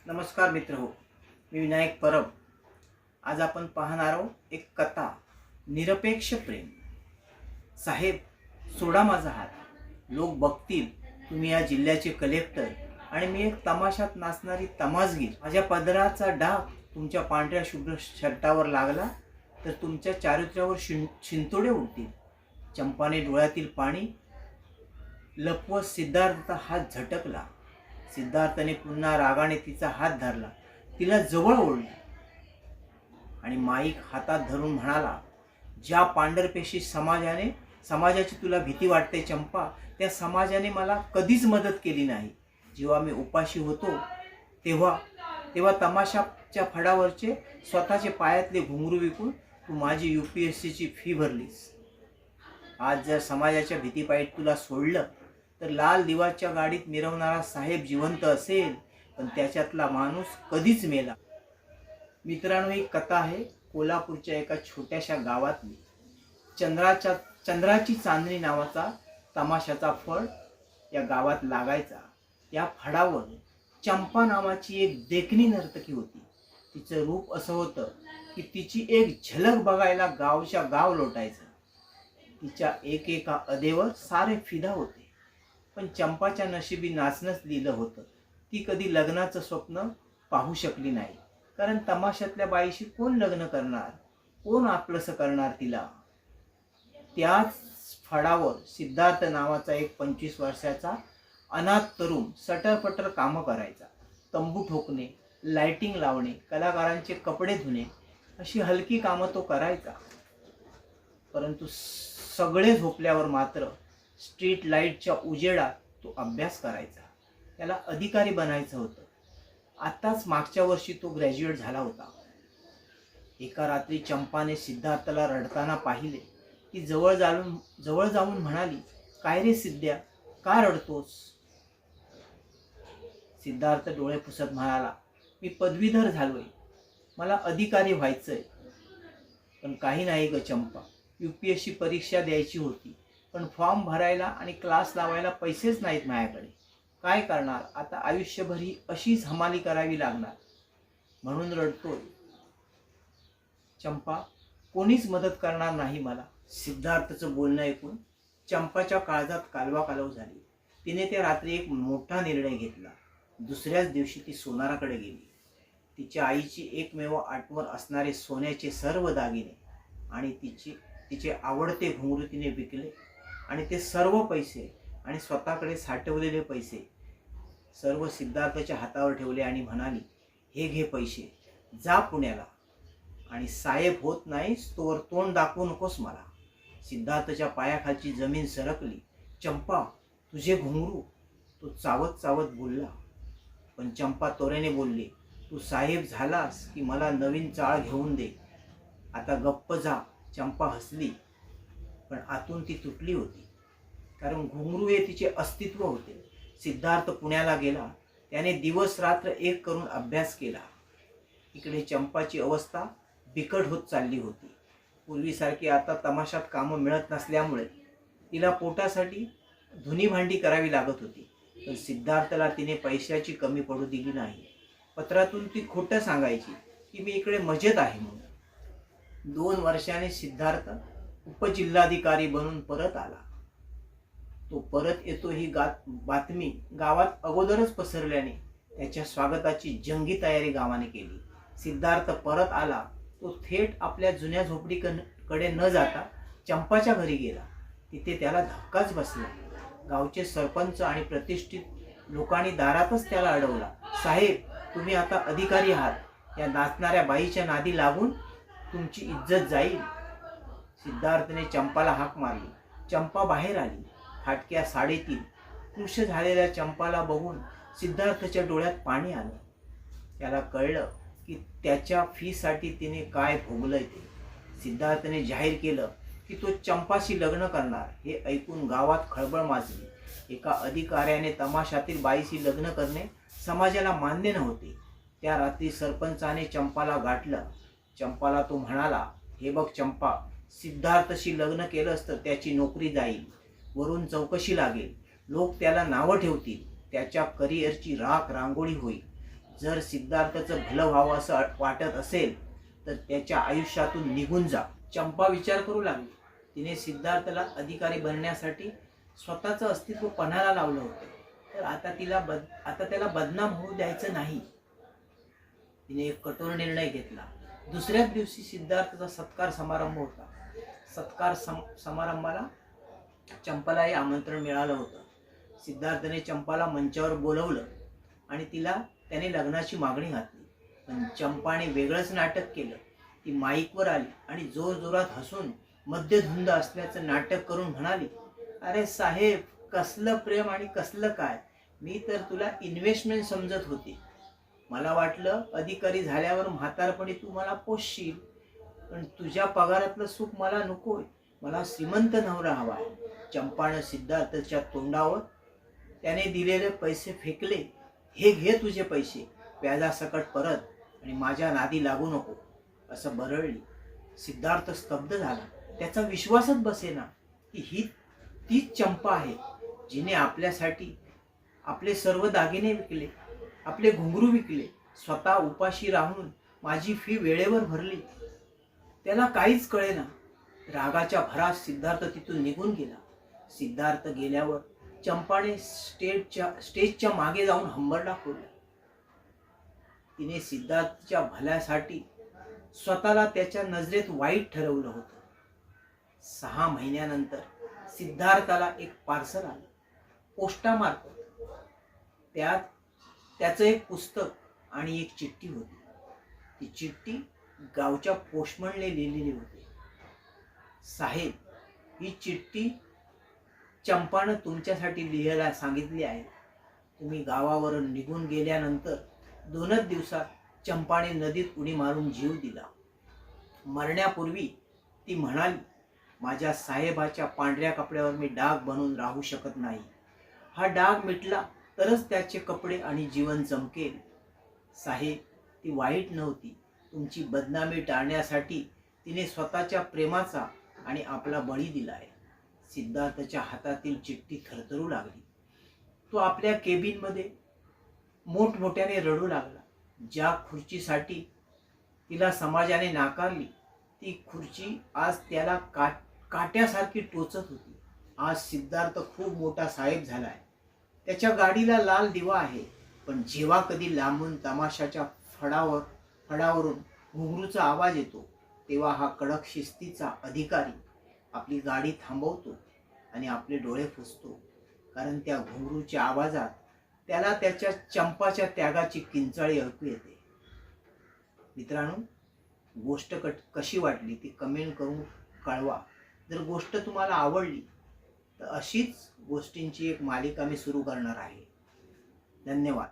नमस्कार मित्र हो, मी विनायक परब. आज आपण पाहणार आहोत एक कथा, निरपेक्ष प्रेम. साहेब, सोडा माझा हात. लोक बघतील तुम्ही या जिल्ह्याचे कलेक्टर आणि मी एक तमाशात नाचणारी तमासगीर. माझ्या पदराचा डाग तुमच्या पांढऱ्या शुभ्र शर्टावर लागला तर तुमच्या चारित्र्यावर शिंतोडे उडतील. चंपाने डोळ्यातील पाणी लपवत सिद्धार्थचा हात झटकला. सिद्धार्थने पुन्हा रागाने तिचा हात धरला, तिला जवळ ओढले आणि माईक हातात धरून म्हणाला, ज्या पांढरपेशी समाजाची तुला भीती वाटते चंपा, त्या समाजाने मला कधीच मदत केली नाही. जेव्हा मी उपाशी होतो तेव्हा तमाशाच्या फडावरचे स्वतःचे पायातले घुंगरू विकून तू माझी UPSCची फी भरलीस. आज जर समाजाच्या भीतीपायी तुला सोडलं तर लाल दिवाच्या गाडीत मिरवणारा साहेब जिवंत असेल, पण त्याच्यातला माणूस कधीच मेला. मित्रांनो, ही कथा आहे कोल्हापूरच्या एका छोट्याशा गावातली. चंद्राची चांदणी नावाचा तमाशाचा फड या गावात लागायचा. या फडावर चंपा नावाची एक देखणी नर्तकी होती. तिचं रूप असं होतं की तिची एक झलक बघायला गावच्या गाव लोटायचं. तिच्या एकेका अदेवर सारे फिदा होते. पण चंपाच्या नशिबी नाचणंच लिहिलं होतं. ती कधी लग्नाचं स्वप्न पाहू शकली नाही, कारण तमाशातल्या बाईशी कोण लग्न करणार, कोण आपलंसं करणार तिला. त्याच फडावर सिद्धार्थ नावाचा एक 25 वर्षाचा अनाथ तरुण सटरपटर कामं करायचा. तंबू ठोकणे, लाइटिंग लावणे, कलाकारांचे कपडे धुणे अशी हलकी कामं तो करायचा. परंतु सगळे झोपल्यावर मात्र स्ट्रीट लाईटच्या उजेडात तो अभ्यास करायचा. त्याला अधिकारी बनायचं होतं. आत्ताच मागच्या वर्षी तो ग्रॅज्युएट झाला होता. एका रात्री चंपाने सिद्धार्थला रडताना पाहिले. ती जवळ जाऊन म्हणाली, काय रे सिद्ध्या, का रडतोस? सिद्धार्थ डोळे पुसत म्हणाला, मी पदवीधर झालोय, मला अधिकारी व्हायचंय. पण काही नाही ग चंपा, UPSC परीक्षा द्यायची होती, पण फॉर्म भरायला आणि क्लास लावायला पैसेच नाहीत माझ्याकडे. काय करणार आता, आयुष्यभर ही अशीच हमाली करावी लागणार, म्हणून रडतोय. चंपा, कोणीच मदत करणार नाही मला. सिद्धार्थचं बोलणं ऐकून चंपाच्या काळजात कालवाकालव झाली. तिने त्या रात्री एक मोठा निर्णय घेतला. दुसऱ्याच दिवशी ती सोनाराकडे गेली. तिच्या आईची एकमेव आठवण असणारे सोन्याचे सर्व दागिने आणि तिचे आवडते घुंगरू तिने विकले आणि ते सर्व पैसे आणि स्वतःकडे साठवलेले पैसे सर्व सिद्धार्थच्या हातावर ठेवले आणि म्हणाली, हे घे पैसे, जा पुण्याला आणि साहेब होत नाहीस तोवर तोंड दाखवू नकोस मला. सिद्धार्थच्या पायाखालची जमीन सरकली. चंपा, तुझे घुंगरू, तो चावत चावत बोलला. पण चंपा तोरेने बोलली, तू साहेब झालास की मला नवीन चाळ घेऊन दे. आता गप्प जा. चंपा हसली, पण आतून ती तुटली होती, कारण घुंगरू हे तिचे अस्तित्व होते. सिद्धार्थ पुण्याला गेला. त्याने दिवस रात्र एक करून अभ्यास केला. इकडे चंपाची अवस्था बिकट होत चालली होती. पूर्वीसारखी आता तमाशात कामं मिळत नसल्यामुळे तिला पोटासाठी धुनी भांडी करावी लागत होती. पण सिद्धार्थला तिने पैशाची कमी पडू दिली नाही. पत्रातून ती खोटं सांगायची की मी इकडे मजेत आहे म्हणून. 2 वर्षांनी सिद्धार्थ उपजिल्हाधिकारी बनून परत आला. तो परत येतो ही बातमी गावात अगोदरच पसरल्याने त्याच्या स्वागताची जंगी तयारी गावाने केली. सिद्धार्थ परत आला. तो थेट आपल्या जुन्या झोपडीकडे न जाता चंपाच्या घरी गेला. तिथे त्याला धक्काच बसला. गावचे सरपंच आणि प्रतिष्ठित लोकांनी दारातच त्याला अडवला. साहेब, तुम्ही आता अधिकारी आहात. या नाचणाऱ्या बाईच्या नादी लागून तुमची इज्जत जाईल. सिद्धार्थने चंपाला हाक मारली. चंपा बाहेर आली. फाटक्या साडीतील कृश झालेल्या चंपाला बघून सिद्धार्थच्या डोळ्यात पाणी आलं. त्याला कळलं की त्याच्या फीसाठी तिने काय भोगलंय ते. सिद्धार्थने जाहीर केलं की तो चंपाशी लग्न करणार. हे ऐकून गावात खळबळ माजली. एका अधिकाऱ्याने तमाशातील बाईशी लग्न करणे समाजाला मान्य नव्हते. त्या रात्री सरपंचाने चंपाला गाठलं. चंपाला तो म्हणाला, हे बघ चंपा, सिद्धार्थशी लग्न केलंस तर त्याची नोकरी जाईल, वरून चौकशी लागेल, लोक त्याला नावं ठेवतील, त्याच्या करिअरची राख रांगोळी होईल. जर सिद्धार्थचं भलं व्हावं असं वाटत असेल तर त्याच्या आयुष्यातून निघून जा. चंपा विचार करू लागली. तिने सिद्धार्थला अधिकारी बनण्यासाठी स्वतःचं अस्तित्व पणाला लावलं होतं, तर आता त्याला बदनाम होऊ द्यायचं नाही. तिने एक कठोर निर्णय घेतला. दुसऱ्याच दिवशी सिद्धार्थचा सत्कार समारंभ होता. सत्कार समारंभाला चंपालाही आमंत्रण मिळालं होतं. सिद्धार्थने चंपाला मंचावर बोलवलं आणि त्याने लग्नाची मागणी घातली. पण चंपाने वेगळंच नाटक केलं. ती माईकवर आली आणि जोरजोरात हसून मद्यधुंद असल्याचं नाटक करून म्हणाली, अरे साहेब, कसलं प्रेम आणि कसलं काय, मी तर तुला इन्व्हेस्टमेंट समजत होती. मला वाटलं अधिकारी झाल्यावर म्हातारपणी तू मला पोसशील, पण तुझ्या पगारातलं सुख मला नकोय. मला श्रीमंत नवरा हवाय. चंपानं सिद्धार्थच्या तोंडावर त्याने दिलेले पैसे फेकले. हे घे तुझे पैसे, व्याजासकट परत, आणि माझ्या नादी लागू नको, असं बरळली. सिद्धार्थ स्तब्ध झाला. त्याचा विश्वासच बसेना की ही तीच चंपा आहे जिने आपल्यासाठी आपले सर्व दागिने विकले, आपले घुंगरू विकले, स्वतः उपाशी राहून माझी फी वेळेवर भरली. त्याला काहीच कळेना. रागाच्या भरात सिद्धार्थ तिथून निघून गेला. सिद्धार्थ गेल्यावर चंपाने स्टेजच्या मागे जाऊन हंबरडा फोडला. तिने सिद्धार्थच्या भल्यासाठी स्वतःला त्याच्या नजरेत वाईट ठरवलं होतं. 6 महिन्यानंतर सिद्धार्थाला एक पार्सल आलं पोस्टामार्फत. त्याचं एक पुस्तक आणि एक चिठ्ठी होती. ती चिठ्ठी गावच्या पोस्टमनने लिहिलेली होती. साहेब, ही चिठ्ठी चंपानं तुमच्यासाठी लिहायला सांगितली आहे. तुम्ही गावावरून निघून गेल्यानंतर 2च दिवसात चंपाने नदीत उडी मारून जीव दिला. मरण्यापूर्वी ती म्हणाली, माझ्या साहेबाच्या पांढऱ्या कपड्यावर मी डाग बनून राहू शकत नाही. हा डाग मिटला तरच त्याचे कपडे आणि जीवन चमकेल. साहेब, ती वाईट नव्हती. तुमची बदनामी टाळण्यासाठी तिने स्वतःच्या प्रेमाचा आणि आपला बळी दिलाय. सिद्धार्थच्या हातातील चिठ्ठी थरथरू लागली. तो आपल्या केबिनमध्ये मोठमोठ्याने रडू लागला. ज्या खुर्चीसाठी तिला समाजाने नाकारली, ती खुर्ची आज त्याला काट्यासारखी टोचत होती. आज सिद्धार्थ खूप मोठा साहेब झालाय. त्याच्या गाडीला लाल दिवा आहे. पण जेव्हा कधी लांबून तमाशाच्या फडावरून घुंगरूचा आवाज येतो, तेव्हा हा कडक शिस्तीचा अधिकारी आपली गाडी थांबवतो आणि आपले डोळे पुसतो. कारण त्या घुंगरूच्या आवाजात त्याला त्याच्या चंपाच्या त्यागाची किंचाळी ऐकू येते. मित्रांनो, गोष्ट कशी वाटली ती कमेंट करून कळवा. जर गोष्ट तुम्हाला आवडली तर अशीच गोष्टींची एक मालिका मी सुरू करणार आहे. धन्यवाद.